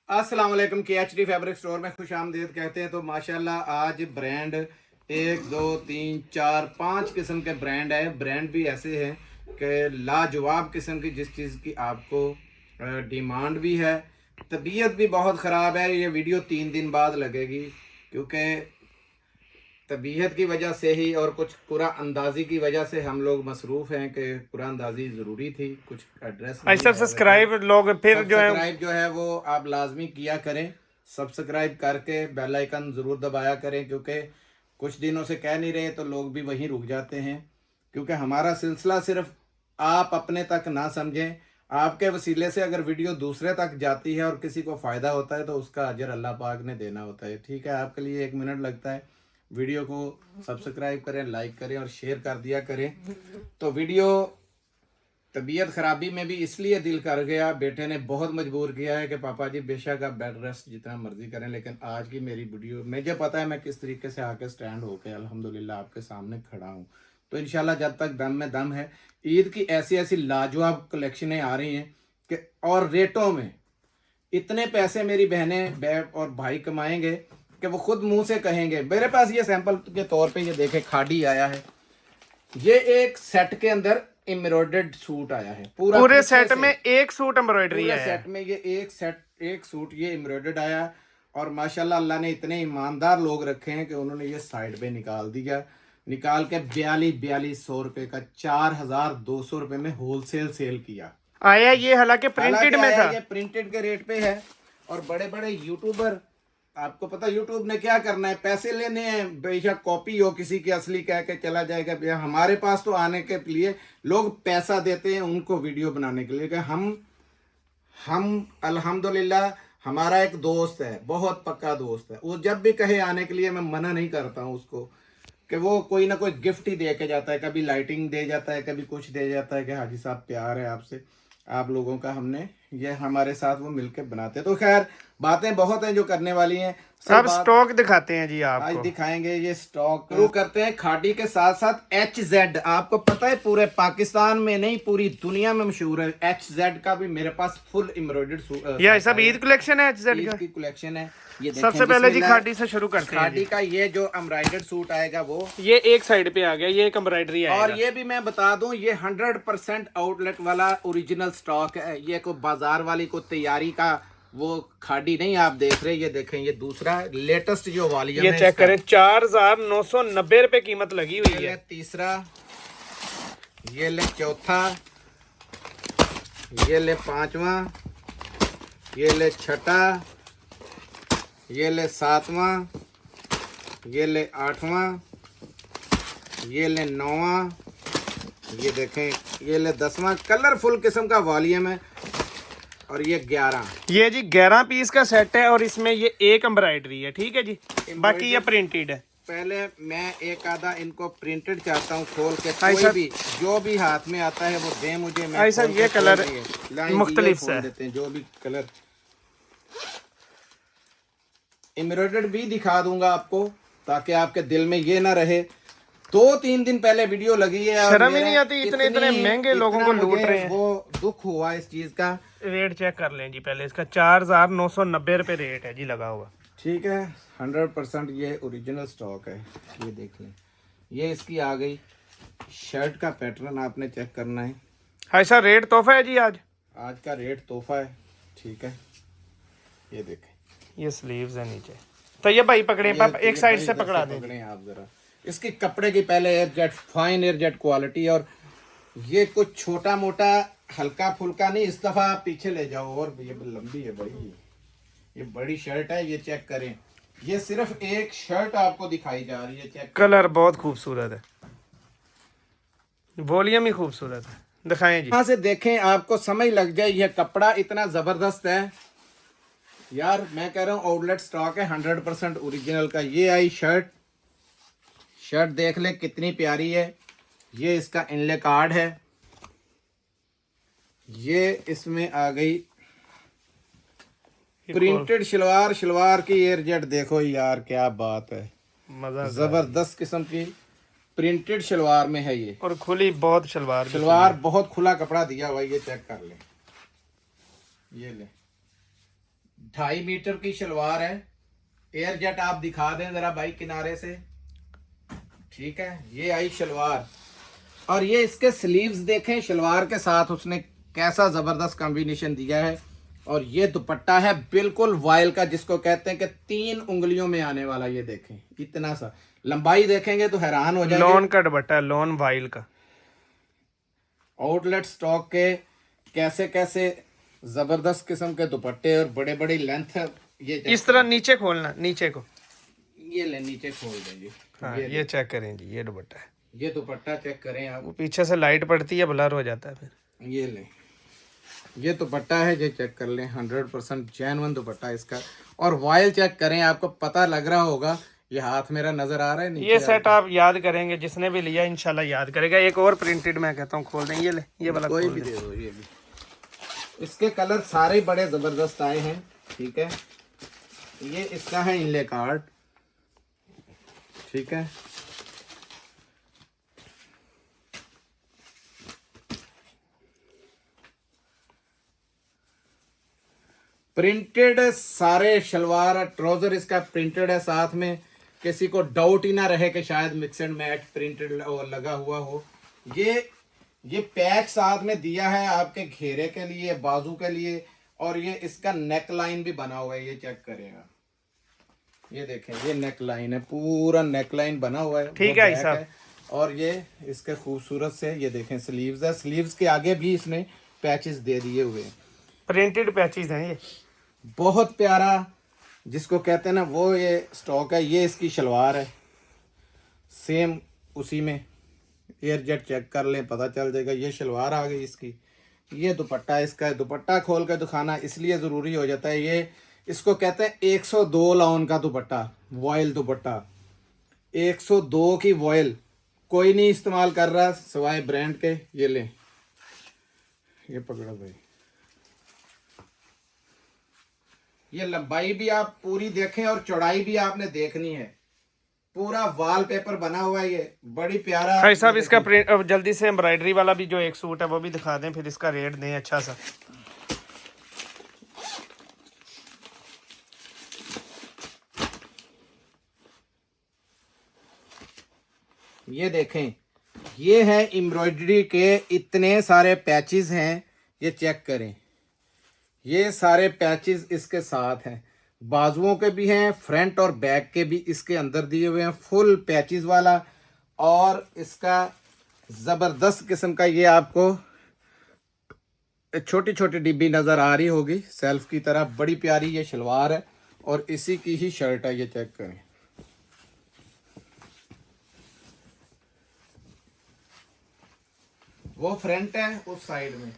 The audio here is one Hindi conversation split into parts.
अस्सलाम वालेकुम। KHD फैब्रिक स्टोर में खुश आमदीद कहते हैं। तो माशाल्लाह आज ब्रांड 1 2 3 4 5 किस्म के ब्रांड है। ब्रांड भी ऐसे हैं कि लाजवाब किस्म की, जिस चीज़ की आपको डिमांड भी है। तबीयत भी बहुत ख़राब है। ये वीडियो 3 दिन बाद लगेगी क्योंकि तबीयत की वजह से ही और कुछ कुरान अंदाजी की वजह से हम लोग मसरूफ़ हैं कि कुरान अंदाजी ज़रूरी थी। कुछ एड्रेस नहीं ऐसा है। सब्सक्राइब लोग फिर जो है सब्सक्राइब जो है वो आप लाजमी किया करें। सब्सक्राइब करके बेल आइकन ज़रूर दबाया करें क्योंकि कुछ दिनों से कह नहीं रहे तो लोग भी वहीं रुक जाते हैं। क्योंकि हमारा सिलसिला सिर्फ आप अपने तक ना समझें, आपके वसीले से अगर वीडियो दूसरे तक जाती है और किसी को फ़ायदा होता है तो उसका अजर अल्लाह पाक ने देना होता है। ठीक है, आपके लिए 1 मिनट लगता है। वीडियो को सब्सक्राइब करें, लाइक करें और शेयर कर दिया करें। तो वीडियो तबीयत खराबी में भी इसलिए दिल कर गया, बेटे ने बहुत मजबूर किया है कि पापा जी बेशक आप बेड रेस्ट जितना मर्जी करें, लेकिन आज की मेरी वीडियो मुझे पता है मैं किस तरीके से आके स्टैंड होके अल्हम्दुलिल्लाह आपके सामने खड़ा हूँ। तो इंशाल्लाह जब तक दम में दम है, ईद की ऐसी ऐसी लाजवाब कलेक्शनें आ रही हैं कि और रेटों में इतने पैसे मेरी बहनें और भाई कमाएंगे कि वो खुद मुंह से कहेंगे। मेरे पास ये सैंपल के तौर पे ये देखे खाड़ी आया है। ये एक सेट के अंदर एम्ब्रॉयडर्ड सूट आया है पूरे सेट में एक सूट एम्ब्रॉयडरी पूरे है। सेट में ये एक सूट ये एम्ब्रॉयडर्ड आया। और माशाल्लाह अल्लाह ने इतने ईमानदार लोग रखे हैं कि उन्होंने ये साइड पे निकाल दिया। निकाल के 4200 रुपए का 4200 रुपए में होलसेल सेल किया। आया ये हालांकि प्रिंटेड में था। ये प्रिंटेड के रेट पे है। और बड़े बड़े यूट्यूबर, आपको पता यूट्यूब ने क्या करना है, पैसे लेने हैं। बेशक कॉपी हो किसी की असली कह के चला जाएगा। भैया हमारे पास तो आने के लिए लोग पैसा देते हैं उनको वीडियो बनाने के लिए। कि हम अल्हम्दुलिल्लाह हमारा एक दोस्त है, बहुत पक्का दोस्त है। वो जब भी कहे आने के लिए मैं मना नहीं करता हूँ उसको कि वो कोई ना कोई गिफ्ट ही दे के जाता है। कभी लाइटिंग दे जाता है, कभी कुछ दे जाता है कि हाजी साहब प्यार है आपसे, आप लोगों का। हमने ये हमारे साथ वो मिलके बनाते हैं। तो खैर बातें बहुत हैं जो करने वाली हैं। अब स्टॉक दिखाते हैं जी आज आपको। दिखाएंगे ये स्टॉक। शुरू करते हैं खाड़ी के साथ साथ HZ। आपको पता है पूरे पाकिस्तान में नहीं पूरी दुनिया में मशहूर है। HZ का भी मेरे पास फुल एम्ब्रॉयडर्ड ये सब ईद कलेक्शन है HZ ईद का। की कलेक्शन है। ये सबसे पहले जी खाड़ी से शुरू करते हैं। खाड़ी का ये जो एम्ब्रॉयडर्ड सूट आएगा वो ये एक साइड पे आ गया, ये एक एम्ब्रॉयडरी आएगा। और ये भी मैं बता दूं ये 100% आउटलेट वाला ओरिजिनल स्टॉक है। ये कोई बाजार वाली को तैयारी का वो खाड़ी नहीं आप देख रहे। ये देखें, ये दूसरा लेटेस्ट जो वॉल्यूम ये है, चेक करें, 4990 रुपए कीमत लगी हुई है। तीसरा, ये ले चौथा, ये ले पांचवा, ये ले छठा, ये ले सातवां, ये ले आठवां, ये ले नौवां, ये देखें ये ले 10वां। कलरफुल किस्म का वॉल्यूम है। और ये 11, ये जी 11 पीस का सेट है और इसमें ये एक एम्ब्रॉयडरी है। ठीक है जी, बाकी ये प्रिंटेड है। पहले मैं एक आधा इनको प्रिंटेड चाहता हूँ खोल के। कोई भी जो भी हाथ में आता है वो दे मुझे। मैं ऐसा ये कलर मुख्तलिफ खोल देते हैं, जो भी कलर। एम्ब्रॉयडर्ड भी दिखा दूंगा आपको ताकि आपके दिल में ये ना रहे 2-3 दिन पहले वीडियो लगी है। शर्म ही नहीं आती, इतने महंगे लोगों को लूट रहे हैं। वो दुख हुआ इस चीज का। रेट चेक कर लें जी पहले इसका। 4990 रुपए रेट है जी लगा हुआ। ठीक है, 100% ये ओरिजिनल स्टॉक है। ये देख लें, ये इसकी आ गई शर्ट का पैटर्न। आपने चेक करना है। ऐसा रेट तोहफा है जी आज का रेट तोहफा है। ठीक है, ये देखें, ये स्लीव्स है नीचे। तो ये भाई पकड़े, एक साइड से पकड़ा दें आप जरा। इसके कपड़े की पहले एयरजेट, फाइन एयरजेट क्वालिटी। और ये कुछ छोटा मोटा हल्का फुल्का नहीं। इस दफा आप पीछे ले जाओ। और ये लंबी है, बड़ी, ये बड़ी शर्ट है। ये चेक करें, ये सिर्फ एक शर्ट आपको दिखाई जा रही है। चेक कलर बहुत खूबसूरत है, वॉल्यूम ही खूबसूरत है। दिखाएं जी, यहाँ से देखें आपको समझ लग जाए। ये कपड़ा इतना जबरदस्त है यार, मैं कह रहा हूँ आउटलेट स्टॉक है 100% ओरिजिनल का। ये आई शर्ट देख ले कितनी प्यारी है। ये इसका इनले कार्ड है। ये इसमें आ गई प्रिंटेड शलवार की एयरजेट। देखो यार क्या बात है, मजा जबरदस्त किस्म की प्रिंटेड शलवार में है ये। और खुली बहुत शलवार बहुत खुला कपड़ा दिया हुआ। ये चेक कर ले, ये ले 2.5 मीटर की शलवार है। एयर जेट आप दिखा दें जरा भाई किनारे से। ठीक है, ये आई शलवार और ये इसके स्लीव्स देखें, शलवार के साथ उसने कैसा जबरदस्त कॉम्बिनेशन दिया है। और ये दुपट्टा है बिल्कुल वायल का, जिसको कहते हैं कि 3 उंगलियों में आने वाला। ये देखें इतना सा, लंबाई देखेंगे तो हैरान हो जाएंगे। लॉन का दुपट्टा, लॉन वाइल का। आउटलेट स्टॉक के कैसे कैसे जबरदस्त किस्म के दुपट्टे और बड़े बड़े लेंथ। ये इस तरह नीचे खोलना, नीचे को ये ले, नीचे खोल देंगे। हाँ, ये चेक करें जी, ये दुपट्टा है। ये दुपट्टा चेक करें आप। वो पीछे से लाइट पड़ती है, ब्लर हो जाता है फिर। ये ले, ये दुपट्टा है, ये चेक कर लें। 100% जेन्युइन दुपट्टा इसका। और वायल चेक करें, आपको पता लग रहा होगा। ये हाथ मेरा नजर आ रहा है नीचे। ये सेट आप याद करेंगे, जिसने भी लिया इंशाल्लाह याद करेगा। एक और प्रिंटेड मैं कहता हूँ खोल दें, ये ले, ये वाला कोई खोल भी दें। दे दो। ये भी, इसके कलर सारे बड़े जबरदस्त आए हैं। ठीक है, ये इसका है इनले कार्ड। ठीक है, प्रिंटेड सारे शलवार ट्राउजर इसका प्रिंटेड है। साथ में किसी को डाउट ही ना रहे कि शायद मिक्स एंड मैच प्रिंटेड लगा हुआ हो। ये पैच साथ में दिया है आपके घेरे के लिए, बाजू के लिए। और ये इसका नेक लाइन भी बना हुआ है, ये चेक करेगा। ये देखें, ये नेक लाइन है, पूरा नेक लाइन बना हुआ है। ठीक है साहब। और ये इसके खूबसूरत से ये देखें स्लीव्स है। स्लीव्स के आगे भी इसने पैचेस दे दिए हुए हैं, प्रिंटेड पैचेस हैं ये। बहुत प्यारा, जिसको कहते हैं ना वो ये स्टॉक है। ये इसकी शलवार है, सेम उसी में। एयर जेट चेक कर लें, पता चल जाएगा। ये शलवार आ गई इसकी। ये दुपट्टा इसका है। दुपट्टा खोल कर दिखाना इसलिए ज़रूरी हो जाता है। ये इसको कहते हैं 102 लॉन का दुपट्टा, वॉयल दुपट्टा। 102 की वॉयल कोई नहीं इस्तेमाल कर रहा सिवाय ब्रांड के। ये लें, ये पकड़ो भाई। ये लंबाई भी आप पूरी देखें और चौड़ाई भी आपने देखनी है। पूरा वॉलपेपर बना हुआ है, ये बड़ी प्यारा। भाई साहब इसका प्रिंट, अब जल्दी से एम्ब्रॉयडरी वाला भी जो एक सूट है वो भी दिखा दें, फिर इसका रेट दें अच्छा सा। ये देखें, ये है एम्ब्रॉयडरी के इतने सारे पैचेस हैं। ये चेक करें, ये सारे पैचेस इसके साथ हैं। बाजुओं के भी हैं, फ्रंट और बैक के भी इसके अंदर दिए हुए हैं, फुल पैचेस वाला। और इसका ज़बरदस्त किस्म का, ये आपको छोटी छोटी डिब्बी नज़र आ रही होगी सेल्फ की तरह। बड़ी प्यारी ये शलवार है और इसी की ही शर्ट है। ये चेक करें, वो फ्रंट है उस साइड में।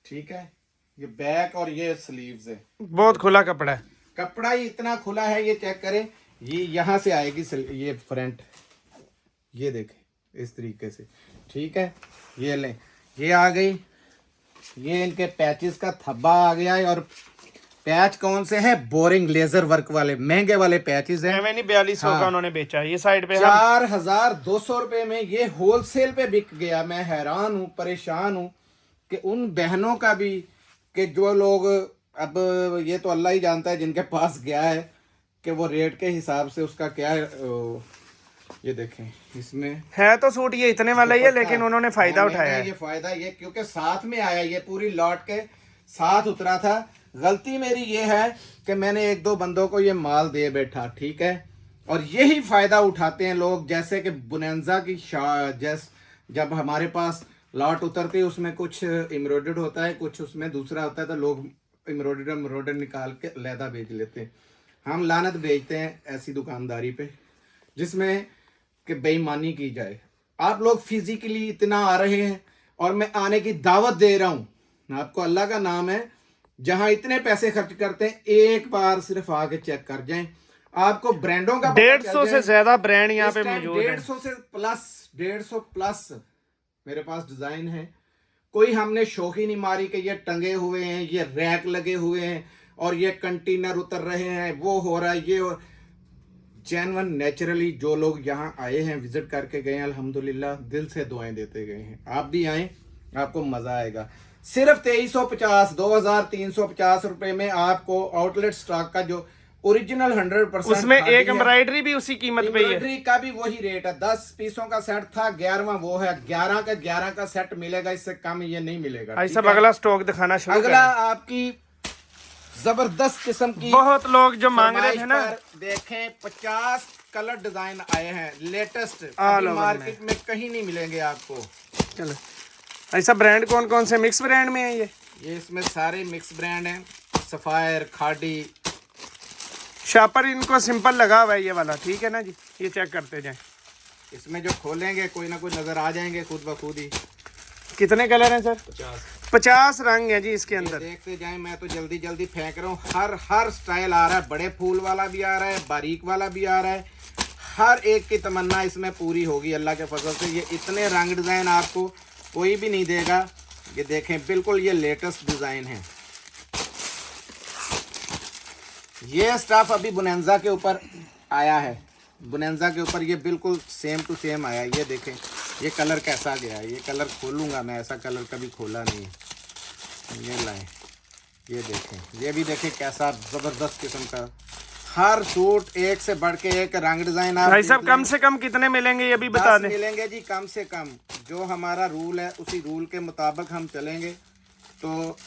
ठीक है, ये बैक और ये स्लीव्स है। बहुत खुला कपड़ा है, कपड़ा ही इतना खुला है। ये चेक करें, ये यहाँ से आएगी ये फ्रंट। ये देखें इस तरीके से। ठीक है, ये लें, ये आ गई। ये इनके पैचेस का थब्बा आ गया है। और पैच कौन से है? बोरिंग लेजर वर्क वाले महंगे वाले पैचेस हैं। 4200 का उन्होंने बेचा है। ये साइड पे 4200 रुपए में ये होलसेल पे बिक गया। मैं हैरान हूँ, परेशान हूँ कि उन बहनों का भी, कि जो लोग, अब ये तो अल्लाह ही जानता है जिनके पास गया है, कि वो रेट के हिसाब से उसका क्या ये देखें, इसमें है तो सूट ये इतने वाला ही है, लेकिन उन्होंने फायदा उठाया है। ये फायदा ये क्योंकि साथ में आया, ये पूरी लॉट के साथ उतरा था। गलती मेरी ये है कि मैंने 1-2 बंदों को ये माल दे बैठा। ठीक है, और यही फायदा उठाते हैं लोग। जैसे कि बुनेंजा की जब हमारे पास लॉट उतरती है, उसमें कुछ एम्ब्रॉयडर्ड होता है, कुछ उसमें दूसरा होता है, तो लोग एम्ब्रॉयडर निकाल के लहदा बेच लेते हैं। हम लानत बेचते हैं ऐसी दुकानदारी पे जिसमें कि बेईमानी की जाए। आप लोग फिजिकली इतना आ रहे हैं और मैं आने की दावत दे रहा हूं। आपको अल्लाह का नाम है, जहां इतने पैसे खर्च करते हैं, एक बार सिर्फ आके चेक कर जाएं। आपको ब्रांडों का 150 से ज्यादा ब्रांड यहाँ पे मौजूद है। 150 से प्लस, 150 प्लस मेरे पास डिजाइन है। कोई हमने शौकी नहीं मारी कि ये टंगे हुए हैं, ये रैक लगे हुए हैं और ये कंटेनर उतर रहे हैं, वो हो रहा है, ये जेन्युइन नेचुरली जो लोग यहाँ आए हैं, विजिट करके गए हैं, अल्हम्दुलिल्लाह दिल से दुआएं देते गए हैं। आप भी आएं, आपको मजा आएगा। सिर्फ 2350, 2350 रुपए में आपको आउटलेट स्टॉक का जो ओरिजिनल 100% उसमें एक एम्ब्रॉयडरी भी उसी कीमत पे ही है। एम्ब्रॉयडरी का भी वही रेट है। 10 पीसों का सेट था, 11वां वो है। 11 का सेट मिलेगा, इससे कम ये नहीं मिलेगा। भाई साहब अगला स्टॉक दिखाना शुरू अगला करें। आपकी जबरदस्त किस्म की, बहुत लोग जो मांग रहे थे ना, देखें 50 कलर डिजाइन आए हैं लेटेस्ट, All over मार्केट में कहीं नहीं मिलेंगे आपको। चलो ऐसा ब्रांड कौन कौन से मिक्स ब्रांड में है ये इसमें सारे मिक्स ब्रांड हैं, सफायर, खाड़ी। शापर इनको सिंपल लगा हुआ है ये वाला, ठीक है ना जी, ये चेक करते जाएं। इसमें जो खोलेंगे कोई ना कोई नजर आ जाएंगे खुद ब खुद ही। कितने कलर हैं सर? 50 रंग है जी इसके ये अंदर। देखते जाएं, मैं तो जल्दी जल्दी फेंक रहा हूँ। हर स्टाइल आ रहा है, बड़े फूल वाला भी आ रहा है, बारीक वाला भी आ रहा है। हर एक की तमन्ना इसमें पूरी होगी अल्लाह के फजल से। ये इतने रंग डिजाइन आपको कोई भी नहीं देगा। ये देखें, बिल्कुल ये लेटेस्ट डिजाइन है। ये स्टफ अभी बुनेंजा के ऊपर आया है, बुनेंजा के ऊपर ये बिल्कुल सेम टू सेम आया। ये देखें ये कलर कैसा गया है। ये कलर खोलूंगा मैं, ऐसा कलर कभी खोला नहीं है। ये लाए, ये देखें, ये भी देखें कैसा जबरदस्त किस्म का। हर सूट एक से बढ़ के एक रंग डिजाइन। आप भाई साहब कम से कम कितने मिलेंगे ये भी बता दें। मिलेंगे जी कम से कम, जो हमारा रूल है उसी रूल के मुताबिक हम चलेंगे तो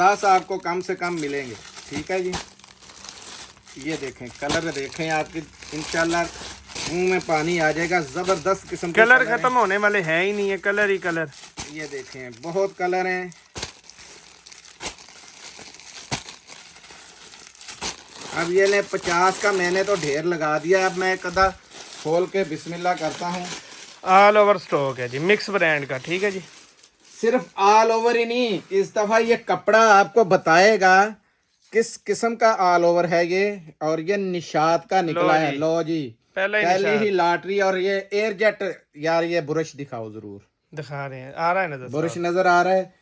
10 आपको कम से कम मिलेंगे, ठीक है जी। ये देखें कलर, देखें आपके इंशाल्लाह मुंह में पानी आ जाएगा। जबरदस्त किस्म के कलर खत्म होने वाले हैं ही नहीं है, कलर ही कलर। ये देखें बहुत कलर हैं। अब ये ले 50 का मैंने तो ढेर लगा दिया। अब मैं कदा खोल के बिस्मिल्लाह करता हूँ। ऑल ओवर स्टॉक है जी मिक्स ब्रांड का, ठीक है जी। सिर्फ ऑल ओवर ही नहीं, इस दफा ये कपड़ा आपको बताएगा किस किस्म का ऑल ओवर है ये। और ये निशात का निकला है। लो जी, पहली ही लॉटरी। और ये एयर जेट, यार ये बुरश दिखाओ जरूर। दिखा रहे हैं, आ रहा है नजर, बुरश नजर आ रहा है।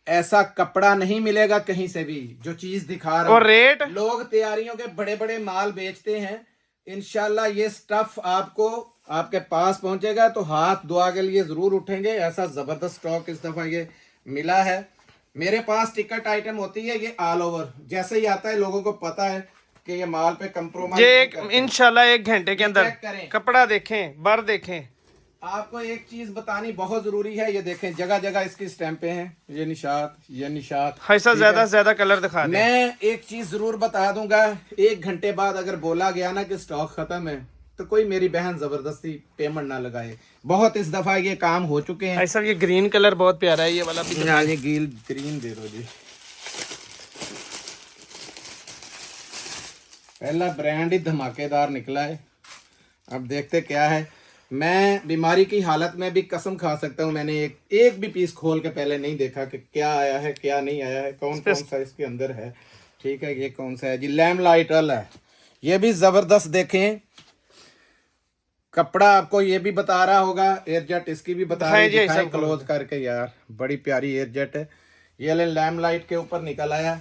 ऐसा कपड़ा नहीं मिलेगा कहीं से भी जो चीज दिखा रहा। और रेट, लोग तैयारियों के बड़े बड़े माल बेचते हैं, इंशाल्लाह ये स्टफ आपको आपके पास पहुंचेगा तो हाथ दुआ के लिए जरूर उठेंगे। ऐसा जबरदस्त स्टॉक इस दफा ये मिला है। मेरे पास टिकट आइटम होती है ये ऑल ओवर, जैसे ही आता है लोगों को पता है कि ये माल पे कंप्रोमाइज। ये इंशाल्लाह 1 घंटे के अंदर कपड़ा देखें, बर देखें। आपको एक चीज बतानी बहुत जरूरी है। ये देखें जगह जगह इसकी स्टैंपें हैं। ये निशात, ये निशात। ऐसा ज्यादा से ज्यादा कलर दिखा दें। मैं एक चीज जरूर बता दूंगा, 1 घंटे बाद अगर बोला गया ना कि स्टॉक खत्म है तो कोई मेरी बहन जबरदस्ती पेमेंट ना लगाए। बहुत इस दफा ये काम हो चुके हैं। ऐसा ये ग्रीन कलर बहुत प्यारा है, ये वाला भी। ये ग्रीन दे दो जी। पहला ब्रांड ही धमाकेदार निकला है। अब देखते क्या है। मैं बीमारी की हालत में भी कसम खा सकता हूँ, मैंने एक भी पीस खोल के पहले नहीं देखा कि क्या आया है क्या नहीं आया है, कौन कौन सा इसके अंदर है। ठीक है, ये कौन सा है जी? लैम लाइट है। ये भी जबरदस्त देखें, कपड़ा आपको ये भी बता रहा होगा। एयरजेट इसकी भी बता रही है, क्लोज करके यार, बड़ी प्यारी एयरजेट है। ये लैम लाइट के ऊपर निकल आया,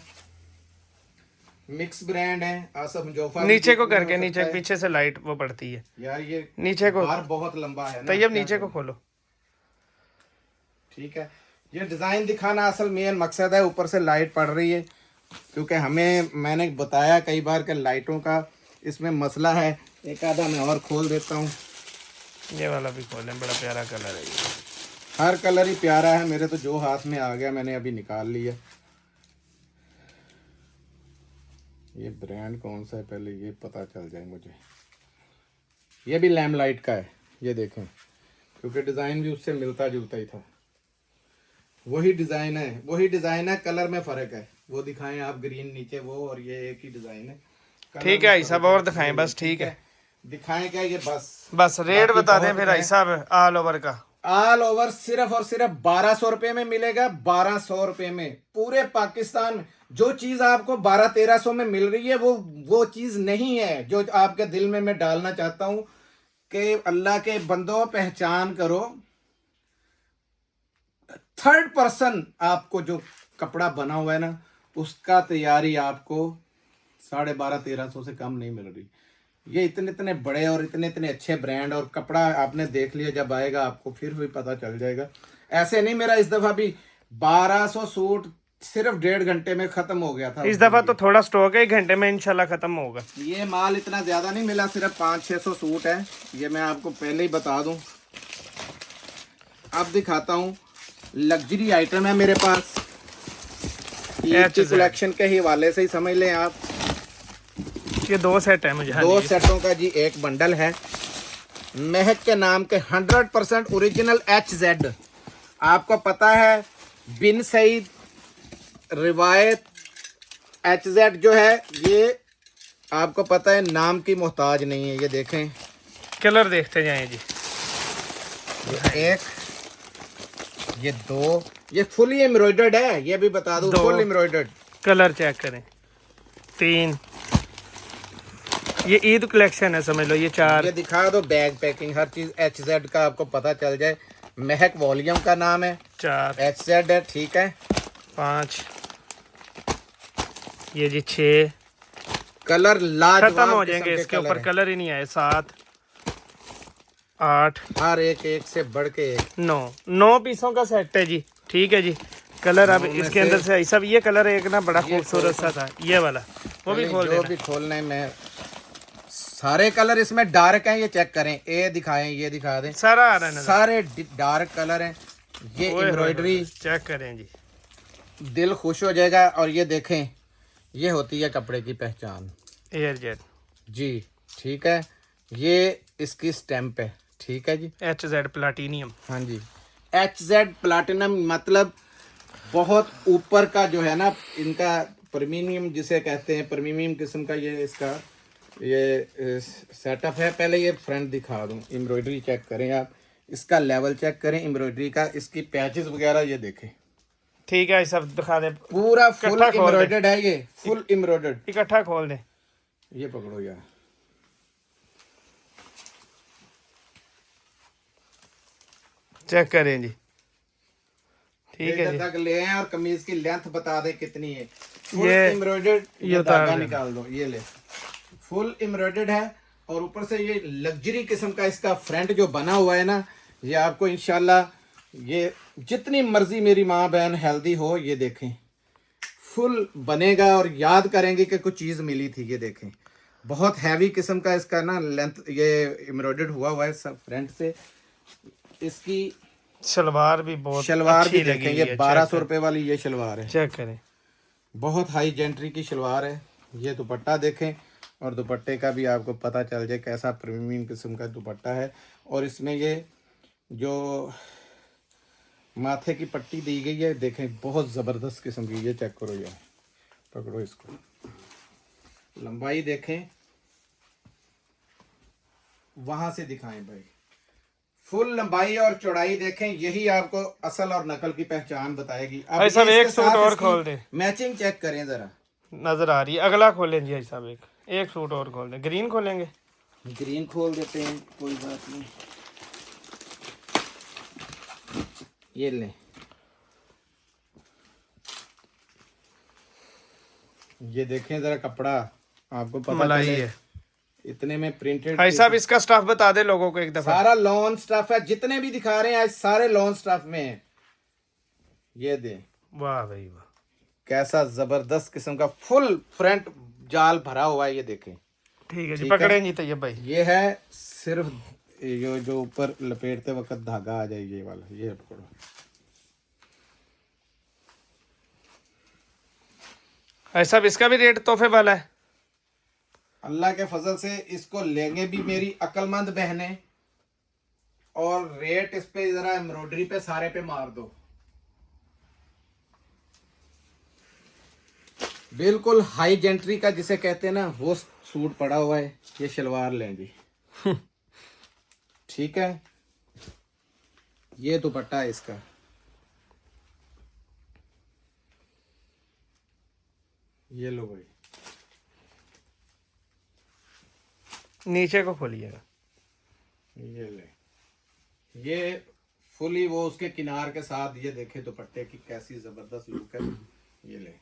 मिक्स ब्रांड है। आसफ जोफा नीचे को करके, नीचे पीछे से लाइट वो पड़ती है यार। ये नीचे को बार बहुत लंबा है ना, तो ये नीचे को खोलो। ठीक है, ये डिजाइन दिखाना असल मेन मकसद है। ऊपर से लाइट पड़ रही है क्योंकि मैंने बताया कई बार कि लाइटों का इसमें मसला है। एक आधा मैं और खोल देता हूँ। ये वाला भी खोलें, बड़ा प्यारा कलर है ये। हर कलर ही प्यारा है। मेरे तो जो हाथ में आ गया मैंने अभी निकाल लिया। ये ब्रांड कौन सा है पहले ये पता चल जाए मुझे। ये भी लैम लाइट का है, ये देखें, क्योंकि डिज़ाइन भी उससे मिलता जुलता ही था। वही डिज़ाइन है, कलर में फ़र्क है। वो दिखाएं आप, ग्रीन नीचे वो, और ये एक ही डिज़ाइन है। ठीक है, सब और दिखाएं बस। ठीक है, दिखाएं क्या ये? बस रेट बता दें फिर साहब। ऑल ओवर का ऑल ओवर सिर्फ और सिर्फ 1200 रुपए में मिलेगा। 1200 रुपए में पूरे पाकिस्तान में जो चीज आपको 1200-1300 में मिल रही है वो चीज नहीं है जो आपके दिल में मैं डालना चाहता हूं कि अल्लाह के बंदों पहचान करो। 3rd पर्सन आपको जो कपड़ा बना हुआ है ना, उसका तैयारी आपको 1250-1300 से कम नहीं मिल रही। ये इतने इतने बड़े और इतने इतने अच्छे ब्रांड, और कपड़ा आपने देख लिया, जब आएगा आपको फिर भी पता चल जाएगा। ऐसे नहीं, मेरा इस दफ़ा भी 1200 सूट सिर्फ 1.5 घंटे में खत्म हो गया था। इस दफा तो थोड़ा स्टॉक है, 1 घंटे में इंशाल्लाह खत्म होगा। ये माल इतना ज्यादा नहीं मिला, सिर्फ 500-600 सूट है। ये मैं आपको पहले ही बता दूं। अब दिखाता हूँ, लग्जरी आइटम है मेरे पास। ईद की कलेक्शन के हवाले से ही समझ लें आप। ये 2 सेट है मुझे। हाँ 2 जी। सेटों का जी एक बंडल है। महक के नाम के 100% ओरिजिनल HZ। आपको पता है बिन सईद रिवायत HZ जो है, ये आपको पता है नाम की मोहताज नहीं है। ये देखें, कलर देखते जाएं जी। ये एक, ये 2, ये फुली एम्ब्रॉयडर्ड है, ये भी बता दूं, 2 फुल एम्ब्रॉयडर्ड। कलर चेक करें। 3 ये ईद कलेक्शन है समझ लो। ये 4 ये दिखा दो, बैग पैकिंग हर चीज HZ का आपको पता चल जाए। महक वॉल्यूम का नाम है, 4 HZ है, ठीक है। 5 ये जी 6 कलर लाजवाब खत्म हो किस्म जाएंगे के इसके कलर ऊपर, हैं। कलर ही नहीं आए। 7 8 हर एक एक से बढ़ के एक। 9 पीसों का सेट है जी, ठीक है जी। कलर अब 9 में इसके अंदर से सब ये कलर एक ना बड़ा ये खूबसूरत सा था, ये वाला वो भी खोल जो देना। भी खोलना है, मैं सारे कलर इसमें डार्क हैं, ये चेक करें। ये दिखाएं, ये दिखा दें, सारा आ रहा है नजर। सारे डार्क कलर हैं। ये ओए होए एम्ब्रॉयडरी, होए, चेक करें जी। दिल खुश हो जाएगा। और ये देखें, ये होती है कपड़े की पहचान एयर जेट जी, ठीक है। ये इसकी स्टैंप है, ठीक है जी। HZ platinum. हाँ जी, HZ प्लाटिनम, मतलब बहुत ऊपर का जो है ना इनका प्रीमियम जिसे कहते हैं, प्रीमियम किस्म का ये इसका ये सेटअप है। पहले ये फ्रंट दिखा दूं, एम्ब्रॉयडरी चेक करें आप, इसका लेवल चेक करें एम्ब्रॉयडरी का, इसकी पैचेस वगैरह ये देखें, ठीक है, सब दिखा दे। पूरा फुल इकट्ठा खोल दे। एम्ब्रॉयडर्ड है, ये फुल एम्ब्रॉयडर्ड। इकट्ठा खोल दे। ये पकड़ो यार, चेक करें जी, ठीक है इधर जी। तक ले आए और कमीज की लेंथ बता दे कितनी है। फुल ये एम्ब्रॉयडर्ड, ये उतार धागा देना। निकाल दो, ये ले, फुल एम्ब्रॉयडर्ड है। और ऊपर से ये लग्जरी किस्म का इसका फ्रंट जो बना हुआ है ना, ये आपको इंशाल्लाह, ये जितनी मर्जी मेरी माँ बहन हेल्दी हो, ये देखें फुल बनेगा और याद करेंगे कि कुछ चीज़ मिली थी। ये देखें, बहुत हैवी किस्म का इसका ना लेंथ, ये एम्ब्रॉयडर्ड हुआ है सब फ्रंट से। इसकी शलवार भी बहुत शलवार अच्छी भी लगी देखें, हुई ये है। 1200 रुपए वाली ये शलवार है, चेक करें। बहुत हाई जेंट्री की शलवार है। ये दुपट्टा देखें, और दुपट्टे का भी आपको पता चल जाए कैसा प्रीमियम किस्म का दुपट्टा है। और इसमें ये जो माथे की पट्टी दी गई है, देखें बहुत ज़बरदस्त किस्म की। ये चेक करो यार, पकड़ो इसको, लंबाई देखें, वहां से दिखाएं भाई, फुल लंबाई और चौड़ाई देखें, यही आपको असल और नकल की पहचान बताएगी। अब भाई साहब, ये एक इसके सूट साथ और इसकी खोल दे। मैचिंग चेक करें जरा, नजर आ रही है। अगला खोलें जी भाई साहब, एक सूट और खोल दें। ग्रीन खोलेंगे। ग्रीन खोल देते हैं, कोई बात नहीं। ये लें, ये देखें जरा कपड़ा, आपको पता मलाई चले है इतने में प्रिंटेड। भाई साहब, इसका स्टफ बता दे लोगों को एक दफा। सारा लॉन स्टफ है, जितने भी दिखा रहे हैं आज सारे लॉन स्टफ में है। ये दे, वाह भाई वाह, कैसा जबरदस्त किस्म का फुल फ्रंट जाल भरा हुआ है। ये देखें, ठीक है जी। ठीक है। पकड़े जी तैयब भाई। ये है सिर्फ जो ऊपर लपेटते वक्त धागा आ जाए, ये वाला, ये पकड़ो। भाई साहब, इसका भी रेट तोहफे वाला है। अल्लाह के फजल से इसको लेंगे भी मेरी अक्लमंद बहनें, और रेट इस पे जरा एम्ब्रॉयडरी पे सारे पे मार दो। बिल्कुल हाई जेंट्री का जिसे कहते हैं ना, वो सूट पड़ा हुआ है। ये शलवार लें जी, ठीक है। ये दुपट्टा है इसका, ये लो भाई, नीचे को खोलिएगा। ये ले, ये फुली वो उसके किनार के साथ, ये देखे दुपट्टे की कैसी जबरदस्त लुक है। ये ले,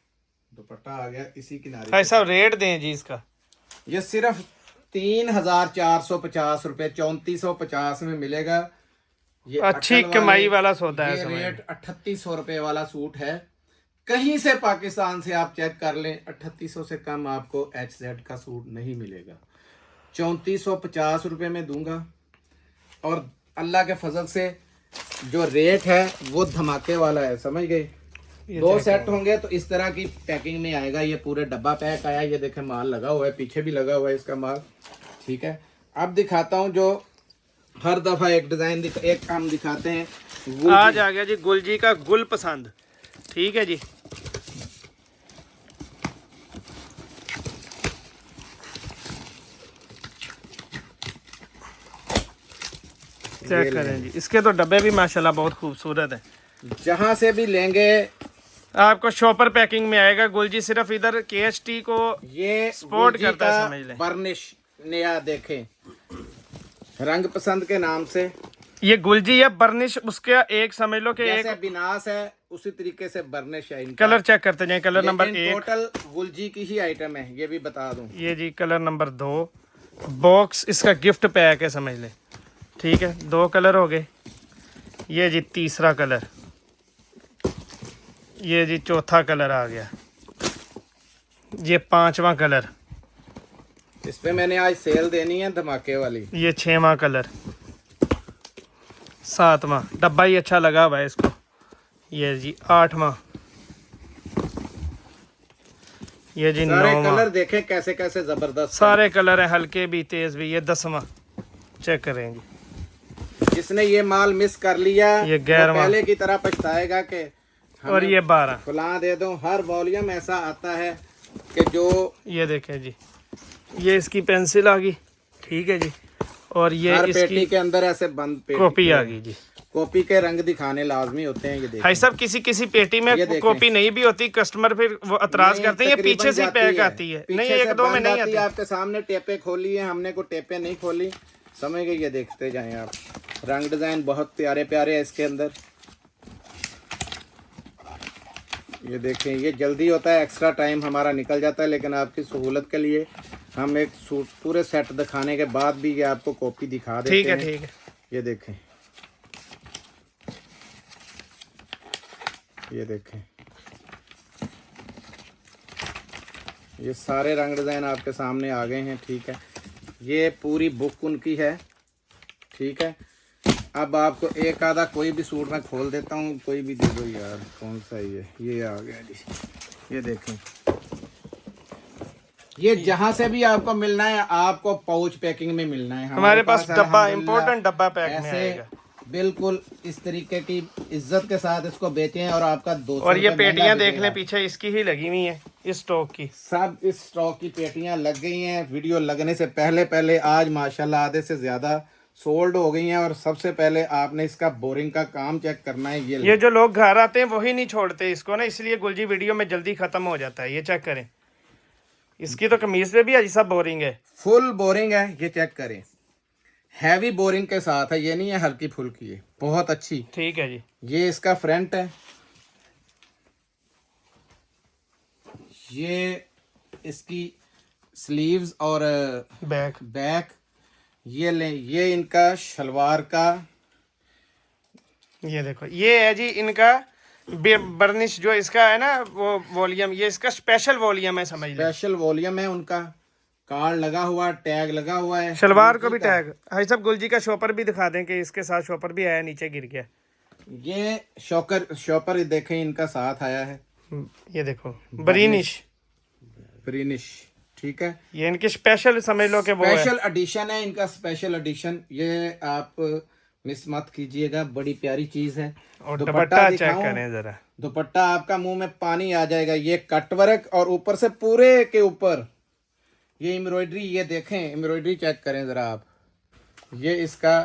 दुपट्टा आ गया इसी किनारे भाई पे। साहब, रेट दें जी इसका। ये सिर्फ 3450 रुपये, 3450 में मिलेगा। ये अच्छी अटल वाले, कमाई वाला सौदा है ये समझ लो। रेट 3800 रुपए वाला सूट है। कहीं से पाकिस्तान से आप चेक कर लें, 3800 से कम आपको HZ का सूट नहीं मिलेगा। 3450 रुपए में दूंगा। और अल्लाह के फजल से जो रेट है वो धमाके वाला है, समझ गए। दो सेट होंगे तो इस तरह की पैकिंग में आएगा। ये पूरे डब्बा पैक आया, ये देखें माल लगा हुआ है, पीछे भी लगा हुआ है इसका माल, ठीक है। अब दिखाता हूँ जो हर दफा एक डिजाइन एक काम दिखाते हैं। आज आ गया जी गुलजी का गुल पसंद, ठीक है जी। चेक करें जी, इसके तो डब्बे भी माशाल्लाह बहुत खूबसूरत हैं। जहां से भी लेंगे आपको शॉपर पैकिंग में आएगा। गुलजी सिर्फ इधर KST को ये सपोर्ट गुलजी करता है, का समझ लें। बर्निश नया देखें, रंग पसंद के नाम से। ये गुलजी या बर्निश उसका एक समझ लो कि जैसे एक बिनास है उसी तरीके से बर्निश है इनका। कलर चेक करते जाए। कलर नंबर लेकिन 1 टोटल गुलजी की ही आइटम है, ये भी बता दूं। ये जी कलर नंबर 2 बॉक्स इसका गिफ्ट पैक है, समझ ले, ठीक है। 2 कलर हो गए। ये जी तीसरा कलर, ये जी चौथा कलर आ गया, ये 5वां कलर, इस पे मैंने आज सेल देनी है धमाके वाली। ये 6वां कलर, 7वां डब्बा ही अच्छा लगा हुआ है इसको, ये जी 8वां, ये जी सारे 9वां। कलर देखें कैसे कैसे जबरदस्त सारे कलर हैं, हल्के भी तेज भी। ये 10वां चेक करेंगे। हैं। जिसने ये माल मिस कर लिया ये वो 11वां। पहले की तरह पछताएगा कि और ये 12। फुला दे दो। हर वॉल्यूम ऐसा आता है कि जो ये देखें जी, ये इसकी पेंसिल आ गई, ठीक है जी। और ये हर पेटी इसकी के अंदर ऐसे बंद पेटी कॉपी आ गई जी। कॉपी के रंग दिखाने लाजमी होते हैं। ये देखिए भाई साहब, किसी किसी पेटी में ये देखें। कॉपी नहीं भी होती, कस्टमर फिर वो एतराज नहीं, करते हैं ये तकरीबन पीछे से जाती पैक है। आती है। पीछे नहीं, से 1-2 में बंद नहीं आती आती। है। आपके सामने टेपे खोली है हमने, को टेपे नहीं खोली, समझ गए। ये देखते जाएं आप, रंग डिजाइन बहुत प्यारे प्यारे है इसके अंदर। ये देखें, ये जल्दी होता है, एक्स्ट्रा टाइम हमारा निकल जाता है, लेकिन आपकी सहूलत के लिए हम एक सूट पूरे सेट दिखाने के बाद भी ये आपको कॉपी दिखा देते ठीक है, हैं। ठीक है। ये देखें, ये देखें, ये सारे रंग डिज़ाइन आपके सामने आ गए हैं, ठीक है। ये पूरी बुक उनकी है, ठीक है। अब आपको एक आधा कोई भी सूट मैं खोल देता हूँ, कोई भी दे दो यार। कौन सा ये आ गया जी। ये देखें, ये जहाँ से भी आपको मिलना है आपको पाउच पैकिंग में मिलना है। हमारे पास डब्बा, अल्हम्दुलिल्लाह इम्पोर्टेंट डब्बा पैक में ऐसे आएगा। बिल्कुल इस तरीके की इज्जत के साथ इसको बेचें हैं। और आपका 200 और ये रुपये पेटियां महंगा देख बिकेगा। लें, पीछे इसकी ही लगी हुई है, इस स्टॉक की। सब इस स्टॉक की पेटियां लग गई हैं। वीडियो लगने से पहले पहले आज माशाल्लाह आधे से ज्यादा सोल्ड हो गई हैं। और सबसे पहले आपने इसका बोरिंग का काम चेक करना है। ये जो लोग घर आते हैं वही नहीं छोड़ते इसको ना, इसलिए गुलजी वीडियो में जल्दी खत्म हो जाता है। ये चेक करें, इसकी तो कमीज पे भी अजी सब बोरिंग है, फुल बोरिंग है। ये चेक करें, हैवी बोरिंग के साथ है, ये नहीं है हल्की फुल्की है, बहुत अच्छी। ठीक है जी। ये इसका फ्रंट है, ये इसकी स्लीव्स और बैक। ये ले, ये इनका शलवार का। ये देखो, ये है जी इनका बर्निश जो इसका है ना वो वॉल्यूम, ये इसका स्पेशल वॉल्यूम है, समझ लो। स्पेशल वॉल्यूम है उनका, कार्ड लगा हुआ, टैग लगा हुआ है। शलवार को भी टैग। भाई साहब, गुलजी का शॉपर भी दिखा दें कि इसके साथ शॉपर भी आया, नीचे गिर गया। ये शॉपर देखें, इनका साथ आया है। ये देखो, ब्रिनिश, ठीक है। ये इनकी स्पेशल समझ लो कि वो है। स्पेशल एडिशन है इनका, स्पेशल एडिशन। ये आप मिस मत कीजिएगा, बड़ी प्यारी चीज है। और दुपट्टा चेक दिखाऊं? करें जरा, दुपट्टा आपका मुंह में पानी आ जाएगा। ये कटवर्क और ऊपर से पूरे के ऊपर ये एम्ब्रॉयडरी। ये देखें, एम्ब्रॉयडरी चेक करें जरा आप। ये इसका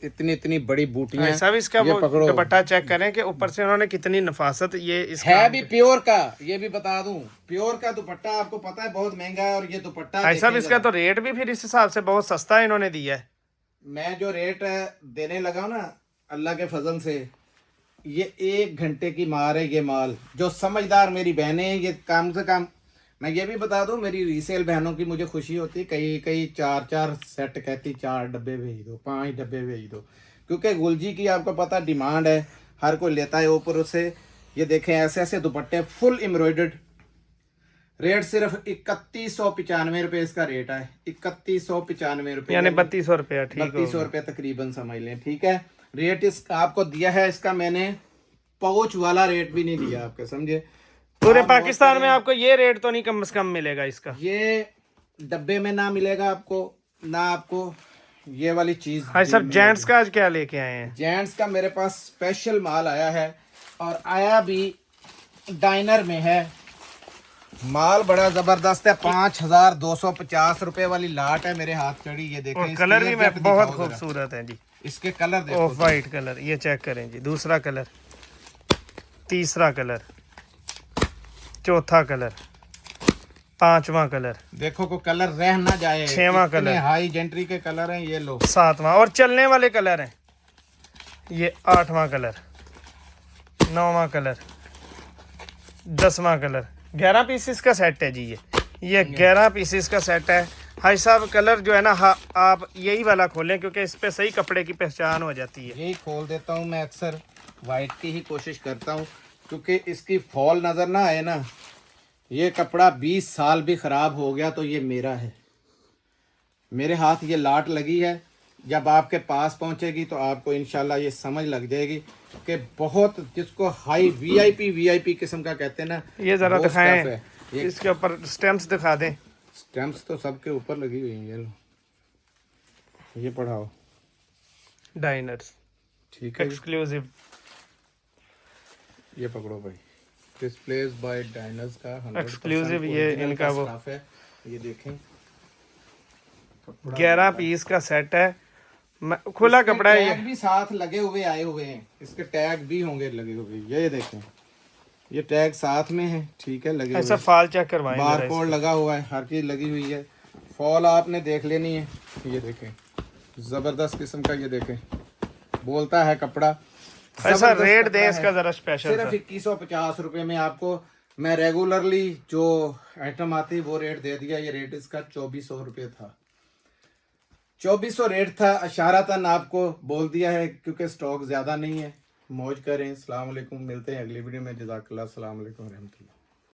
इतनी इतनी बड़ी बूटियां। सब इसका ये वो पकड़ो, दुपट्टा चेक करें कि ऊपर से उन्होंने कितनी नफासत ये इसका है भी प्योर का। ये भी बता दूं, प्योर का दुपट्टा आपको पता है बहुत महंगा है। और ये दुपट्टा भाई साहब, देखें इसका जरा। तो रेट भी फिर इस हिसाब से बहुत सस्ता इन्होंने दिया है। मैं जो रेट देने लगा हूं ना, अल्लाह के फजल से, ये 1 घंटे की मार है। ये माल जो समझदार मेरी बहनें हैं, ये कम से कम, मैं ये भी बता दूं, मेरी रीसेल बहनों की मुझे खुशी होती। कई 4 सेट कहती 4 डब्बे भेज दो, 5 डब्बे भेज दो। क्योंकि गुलजी की आपको पता डिमांड है, हर कोई लेता है ऊपर से। ये देखें ऐसे ऐसे दुपट्टे फुल एम्ब्रॉयडर्ड। रेट सिर्फ 3195 रुपये इसका रेट है, 3195 रुपये, यानी 3200 रुपया। ठीक 3200 रुपये तकरीबन समझ लें। ठीक है, रेट इस आपको दिया है इसका, मैंने पाउच वाला रेट भी नहीं दिया आपके, समझे। पूरे पाकिस्तान में आपको ये रेट तो नहीं कम से कम मिलेगा इसका, ये डब्बे में ना मिलेगा आपको, ना आपको ये वाली चीज। हाँ सब जेंट्स का आज क्या लेके आए हैं? जेंट्स का मेरे पास स्पेशल माल आया है, और आया भी डाइनर में है। माल बड़ा जबरदस्त है, 5250 रुपए वाली लाट है मेरे हाथ चढ़ी। ये देखें, और कलर भी मैं बहुत खूबसूरत है जी, इसके कलर देखो, ऑफ वाइट कलर। ये चेक करें जी, दूसरा कलर, तीसरा कलर, चौथा कलर, पांचवा कलर, देखो को कलर रह ना जाए। छठवां कलर, हाई जेंट्री के कलर हैं ये लो। सातवां, और चलने वाले कलर हैं ये। आठवां कलर, नौवां कलर, 10वां कलर। 11 पीसेस का सेट है जी ये 11 पीसेस का सेट है। भाई साहब कलर जो है ना, आप यही वाला खोलें क्योंकि इस पे सही कपड़े की पहचान हो जाती है। यही खोल देता हूँ मैं, अक्सर वाइट की ही कोशिश करता हूँ क्योंकि इसकी फॉल नज़र ना आए ना। ये कपड़ा 20 साल भी ख़राब हो गया तो ये मेरा है, मेरे हाथ ये लाट लगी है। जब आपके पास पहुंचेगी तो आपको इंशाल्लाह ये समझ लग जाएगी कि बहुत, जिसको हाई वीआईपी किस्म का कहते हैं ना। ये ज़रा वो दिखाएं, stuff है। इसके ऊपर स्टैम्प्स दिखा दें। स्टैम्प्स तो सबके ऊपर लगी हुई हैं, ये लो, ये पढ़ाओ, डाइनर्स ठीक है। एक्सक्लूसिव। ये पकड़ो भाई, डिस्प्लेस बाय डाइनर्स का 100% एक्सक्लूसिव, ये original इनका का वो stuff है। ये देखें, 11 पीस का सेट है, खुला कपड़ा है टैग ये। भी साथ लगे हुए आए हुए हैं, इसके टैग भी होंगे लगे हुए। ये देखें, ये टैग साथ में है, ठीक है, लगे ऐसा हुए। फाल चेक करवाएं, बार कोड लगा हुआ है, हर चीज लगी हुई है। फॉल आपने देख लेनी है। ये देखें, जबरदस्त किस्म का, ये देखें, बोलता है कपड़ा। ऐसा रेट दें इसका जरा स्पेशल। सिर्फ 2150 रुपए में आपको मैं रेगुलरली जो आइटम आती वो रेट दे दिया। ये रेट इसका 2400 रुपये था, 2400 रेट था। इशारतन आपको बोल दिया है क्योंकि स्टॉक ज्यादा नहीं है। मौज करें। अस्सलाम वालेकुम, मिलते हैं अगली वीडियो में। जज़ाकल्लाह, अस्सलाम वालेकुम रहमतुल्लाह।